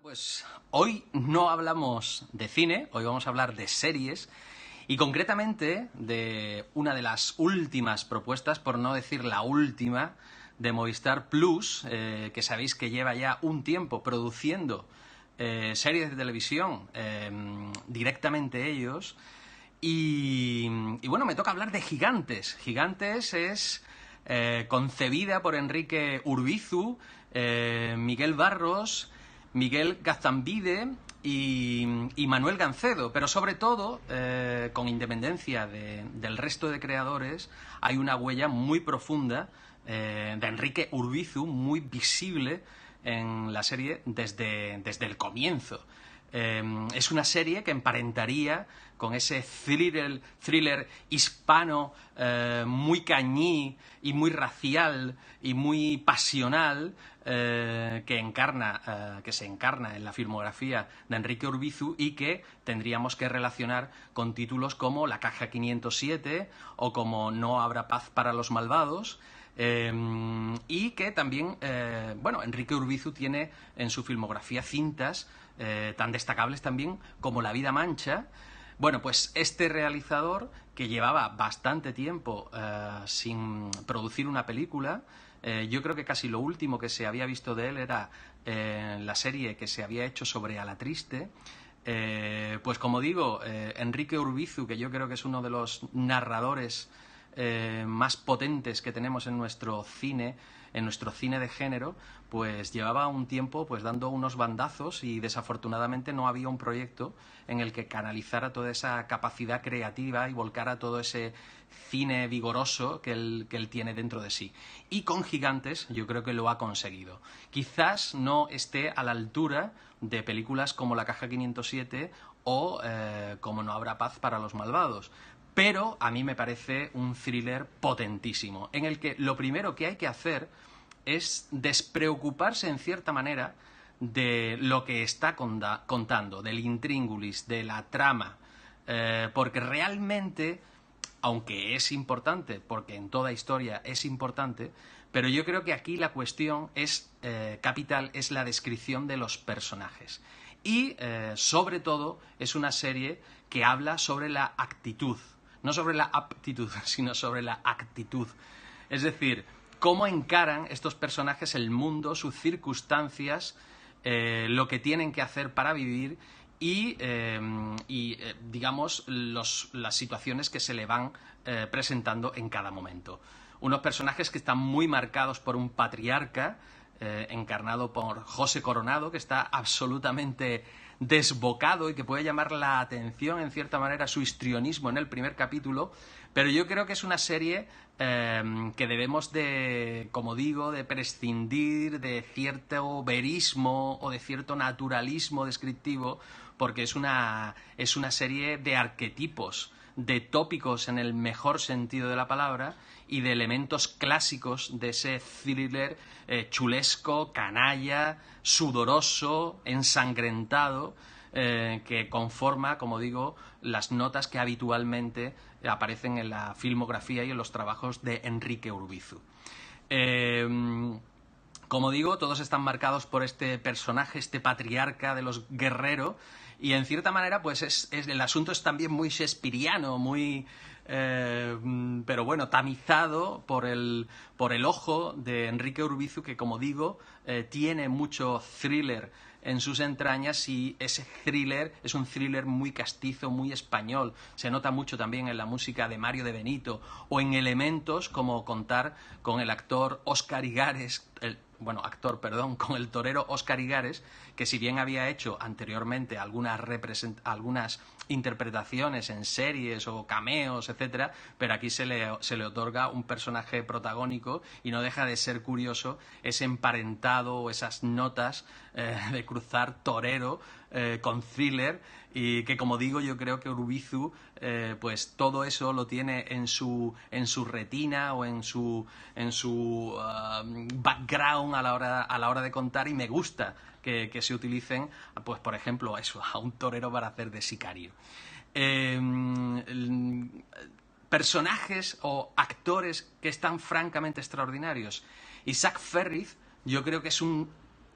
Pues hoy no hablamos de cine, hoy vamos a hablar de series y concretamente de una de las últimas propuestas, por no decir la última, de Movistar Plus, que sabéis que lleva ya un tiempo produciendo series de televisión directamente ellos. Y bueno, me toca hablar de Gigantes. Gigantes es concebida por Enrique Urbizu, Miguel Barros, Miguel Gaztambide y Manuel Gancedo, pero sobre todo, con independencia del resto de creadores, hay una huella muy profunda de Enrique Urbizu, muy visible en la serie desde el comienzo. Es una serie que emparentaría con ese thriller hispano muy cañí y muy racial y muy pasional que se encarna en la filmografía de Enrique Urbizu y que tendríamos que relacionar con títulos como La caja 507 o como No habrá paz para los malvados. Y que también, Enrique Urbizu tiene en su filmografía cintas tan destacables también como La vida mancha. Bueno, pues este realizador, que llevaba bastante tiempo sin producir una película, yo creo que casi lo último que se había visto de él era la serie que se había hecho sobre Alatriste. Pues como digo, Enrique Urbizu, que yo creo que es uno de los narradores más potentes que tenemos en nuestro cine de género, pues llevaba un tiempo pues dando unos bandazos y desafortunadamente no había un proyecto en el que canalizara toda esa capacidad creativa y volcara todo ese cine vigoroso que él tiene dentro de sí. Y con Gigantes yo creo que lo ha conseguido. Quizás no esté a la altura de películas como La caja 507 o como No habrá paz para los malvados, pero a mí me parece un thriller potentísimo, en el que lo primero que hay que hacer es despreocuparse en cierta manera de lo que está contando, del intríngulis, de la trama, porque realmente, aunque es importante, porque en toda historia es importante, pero yo creo que aquí la cuestión es capital, es la descripción de los personajes. Y, sobre todo, es una serie que habla sobre la actitud, no sobre la aptitud, sino sobre la actitud. Es decir, cómo encaran estos personajes el mundo, sus circunstancias, lo que tienen que hacer para vivir y digamos, las situaciones que se le van presentando en cada momento. Unos personajes que están muy marcados por un patriarca, encarnado por José Coronado, que está absolutamente desbocado y que puede llamar la atención en cierta manera su histrionismo en el primer capítulo, pero yo creo que es una serie que debemos de, como digo, de prescindir de cierto verismo o de cierto naturalismo descriptivo, porque es una serie de arquetipos, de tópicos en el mejor sentido de la palabra y de elementos clásicos de ese thriller chulesco, canalla, sudoroso, ensangrentado, que conforma, como digo, las notas que habitualmente aparecen en la filmografía y en los trabajos de Enrique Urbizu. Como digo, todos están marcados por este personaje, este patriarca de los guerreros, y en cierta manera, pues el asunto es también muy shakespeariano, muy, pero bueno, tamizado por el ojo de Enrique Urbizu, que como digo, tiene mucho thriller en sus entrañas, y ese thriller es un thriller muy castizo, muy español. Se nota mucho también en la música de Mario de Benito o en elementos como contar con el actor Óscar Igares, con el torero Óscar Igares, que si bien había hecho anteriormente algunas interpretaciones en series o cameos, etcétera, pero aquí se le otorga un personaje protagónico y no deja de ser curioso ese emparentado o esas notas de cruzar torero con thriller, y que, como digo, yo creo que Urbizu pues todo eso lo tiene en su retina o en su background a la hora de contar, y me gusta que se utilicen, pues por ejemplo, eso, a un torero para hacer de sicario. Personajes o actores que están francamente extraordinarios. Isaac Ferriz, yo creo que es un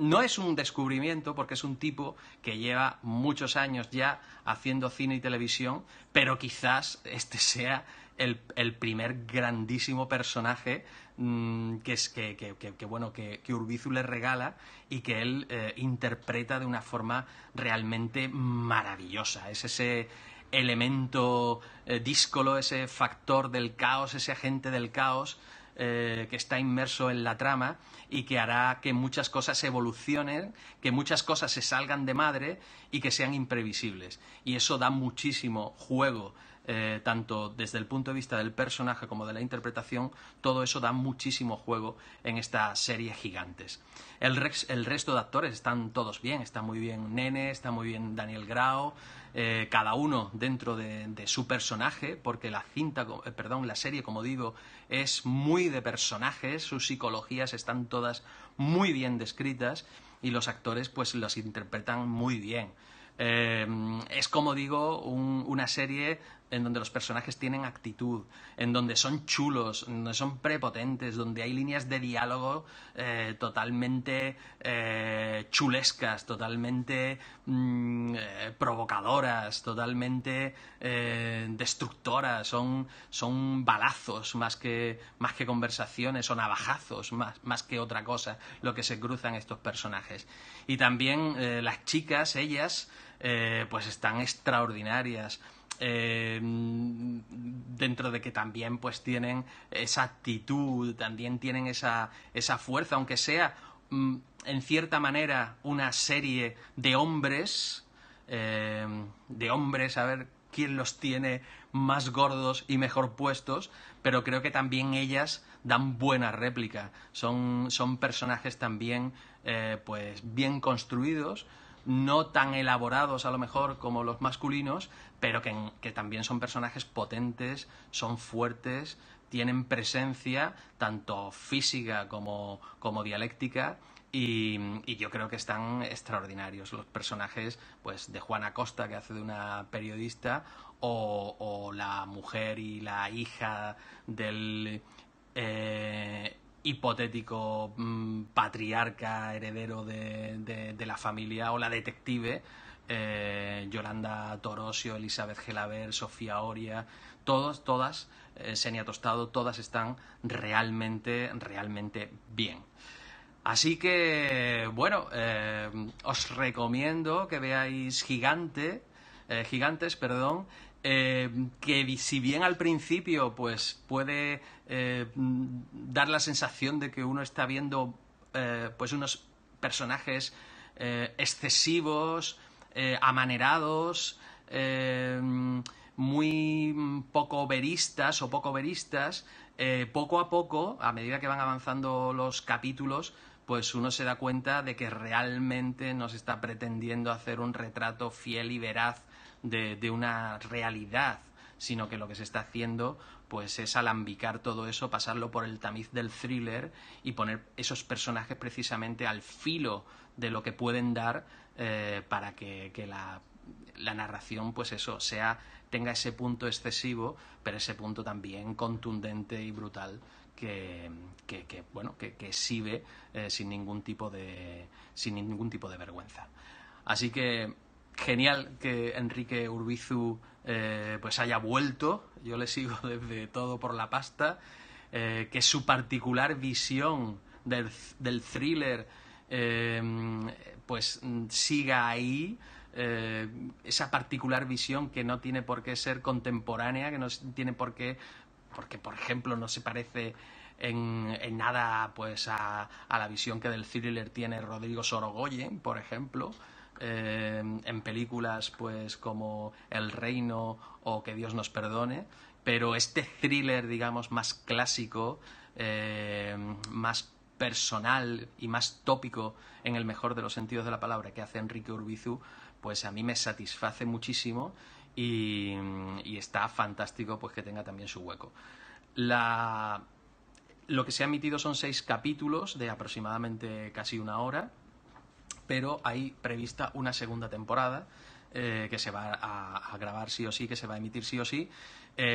no es un descubrimiento porque es un tipo que lleva muchos años ya haciendo cine y televisión, pero quizás este sea el primer grandísimo personaje que Urbizu le regala y que él interpreta de una forma realmente maravillosa. Es ese elemento díscolo, ese factor del caos, ese agente del caos que está inmerso en la trama y que hará que muchas cosas evolucionen, que muchas cosas se salgan de madre y que sean imprevisibles. Y eso da muchísimo juego, tanto desde el punto de vista del personaje como de la interpretación. Todo eso da muchísimo juego en esta serie Gigantes. El resto de actores están todos bien, está muy bien Nene, está muy bien Daniel Grau, cada uno dentro de su personaje, porque la serie, como digo, es muy de personajes, sus psicologías están todas muy bien descritas y los actores pues los interpretan muy bien. Es, como digo, una serie en donde los personajes tienen actitud, en donde son chulos, en donde son prepotentes, donde hay líneas de diálogo totalmente chulescas, totalmente provocadoras, totalmente destructoras. Son balazos más que conversaciones, o navajazos más que otra cosa lo que se cruzan estos personajes. Y también las chicas, ellas pues están extraordinarias, dentro de que también pues tienen esa actitud, también tienen esa fuerza, aunque sea en cierta manera una serie de hombres, a ver quién los tiene más gordos y mejor puestos, pero creo que también ellas dan buena réplica. Son personajes también pues bien construidos, no tan elaborados a lo mejor como los masculinos, pero que también son personajes potentes, son fuertes, tienen presencia tanto física como dialéctica. Y yo creo que están extraordinarios los personajes, pues, de Juana Costa, que hace de una periodista, o la mujer y la hija del hipotético patriarca heredero de la familia, o la detective Yolanda Torosio, Elizabeth Gelaber, Sofía Oria, todas, Xenia Tostado, todas están realmente bien. Así que, bueno, os recomiendo que veáis Gigantes, perdón, que si bien al principio pues puede dar la sensación de que uno está viendo pues unos personajes excesivos, amanerados, muy poco veristas o poco veristas, poco a poco, a medida que van avanzando los capítulos, pues uno se da cuenta de que realmente nos está pretendiendo hacer un retrato fiel y veraz de una realidad, sino que lo que se está haciendo pues es alambicar todo eso, pasarlo por el tamiz del thriller y poner esos personajes precisamente al filo de lo que pueden dar, para que la narración pues eso tenga ese punto excesivo, pero ese punto también contundente y brutal que exhibe sin ningún tipo de vergüenza. Así que genial que Enrique Urbizu pues haya vuelto. Yo le sigo desde Todo por la Pasta, que su particular visión del thriller pues siga ahí, esa particular visión que no tiene por qué ser contemporánea, que no tiene por qué, porque por ejemplo no se parece en nada pues a la visión que del thriller tiene Rodrigo Sorogoyen, por ejemplo, en películas pues como El Reino o Que Dios nos perdone. Pero este thriller, digamos, más clásico, más personal y más tópico en el mejor de los sentidos de la palabra que hace Enrique Urbizu, pues a mí me satisface muchísimo y está fantástico pues que tenga también su hueco. Lo que se ha emitido son 6 capítulos de aproximadamente casi 1 hora, pero hay prevista una segunda temporada que se va a grabar sí o sí, que se va a emitir sí o sí,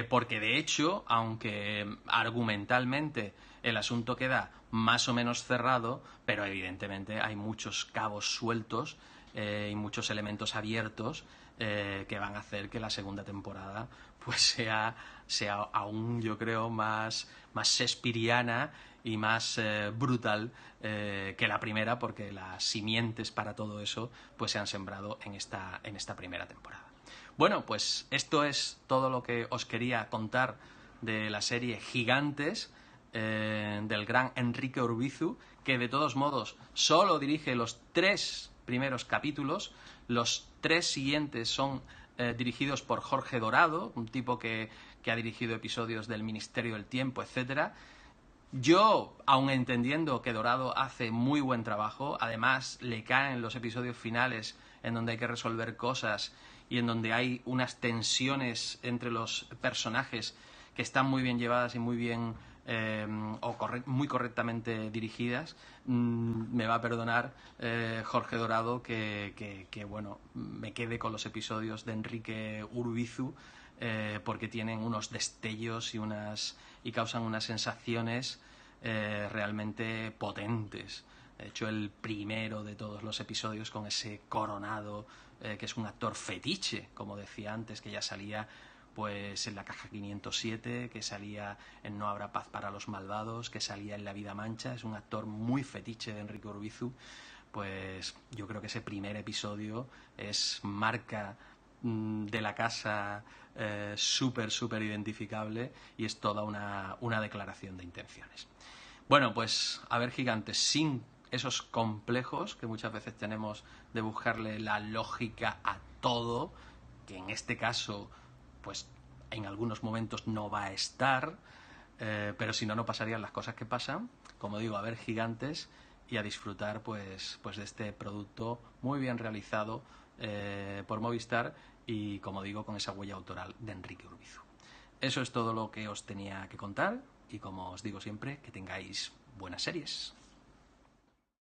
porque de hecho, aunque argumentalmente el asunto queda más o menos cerrado, pero evidentemente hay muchos cabos sueltos y muchos elementos abiertos que van a hacer que la segunda temporada pues sea aún, yo creo, más shakespeariana y más brutal que la primera, porque las simientes para todo eso pues se han sembrado en esta primera temporada. Bueno, pues esto es todo lo que os quería contar de la serie Gigantes, del gran Enrique Urbizu, que de todos modos solo dirige los 3 primeros capítulos. Los 3 siguientes son dirigidos por Jorge Dorado, un tipo que ha dirigido episodios del Ministerio del Tiempo, etcétera. Yo, aun entendiendo que Dorado hace muy buen trabajo, además le caen los episodios finales en donde hay que resolver cosas y en donde hay unas tensiones entre los personajes que están muy bien llevadas y muy bien muy correctamente dirigidas. Me va a perdonar Jorge Dorado que bueno, me quede con los episodios de Enrique Urbizu, porque tienen unos destellos y causan unas sensaciones realmente potentes. De hecho, el primero de todos los episodios con ese Coronado, que es un actor fetiche, como decía antes, que ya salía pues en La Caja 507, que salía en No habrá paz para los malvados, que salía en La vida mancha. Es un actor muy fetiche de Enrique Urbizu. Pues yo creo que ese primer episodio es marca de la casa, súper identificable, y es toda una declaración de intenciones. Bueno, pues a ver, Gigantes, sin esos complejos que muchas veces tenemos de buscarle la lógica a todo, que en este caso pues en algunos momentos no va a estar, pero si no, no pasarían las cosas que pasan. Como digo, a ver, Gigantes, y a disfrutar pues de este producto muy bien realizado por Movistar, y como digo, con esa huella autoral de Enrique Urbizu. Eso es todo lo que os tenía que contar, y como os digo siempre, que tengáis buenas series.